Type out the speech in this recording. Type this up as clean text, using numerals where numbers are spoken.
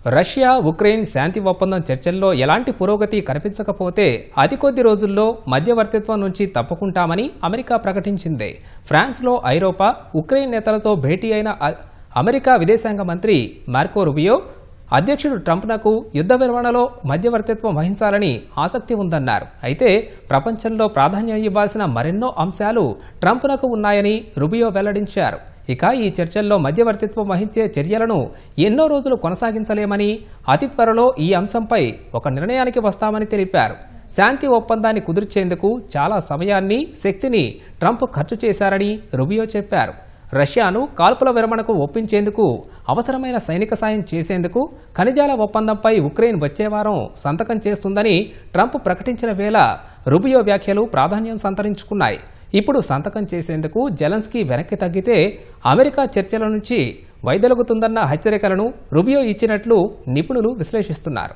Russia Ukraine శాంతి ఒప్పందం చర్చల్లో ఎలాంటి పురోగతి కనిపించకపోతే అతి కొద్ది రోజుల్లో మధ్యవర్తిత్వం నుంచి తప్పుకుంటామని అమెరికా ప్రకటించింది. ఫ్రాన్స్లో ఐరోపా, ఉక్రెయిన్ నేతలతో భేటీ అయిన అమెరికా విదేశాంగ మంత్రి మార్కో రూబియో అధ్యక్షుడు ట్రంప్నకు యుద్ధ విరమణలో మధ్యవర్తిత్వం వహించాలని ఆసక్తి ఉందన్నారు. అయితే ప్రపంచంలో ప్రాధాన్యం ఇవ్వాల్సిన మరెన్నో అంశాలు ట్రంప్నకు ఉన్నాయని రూబియో వెల్లడించారు. ఇక ఈ చర్చల్లో మధ్యవర్తిత్వం వహించే చర్యలను ఎన్నో రోజులు కొనసాగించలేమని, అతి త్వరలో ఈ అంశంపై ఒక నిర్ణయానికి వస్తామని తెలిపారు. శాంతి ఒప్పందాన్ని కుదిర్చేందుకు చాలా సమయాన్ని, శక్తిని ట్రంప్ ఖర్చు చేశారని రూబియో చెప్పారు. రష్యాను కాల్పుల విరమణకు ఒప్పించేందుకు అవసరమైన సైనిక సాయం చేసేందుకు ఖనిజాల ఒప్పందంపై ఉక్రెయిన్ వచ్చే వారం సంతకం చేస్తుందని ట్రంప్ ప్రకటించిన వేళ రూబియో వ్యాఖ్యలు ప్రాధాన్యం సంతరించుకున్నాయి. ఇప్పుడు సంతకం చేసేందుకు జెలెన్స్కీ వెనక్కి తగ్గితే అమెరికా చర్చల నుంచి వైదొలుగుతుందన్న హెచ్చరికలను రూబియో ఇచ్చినట్లు నిపుణులు విశ్లేషిస్తున్నారు.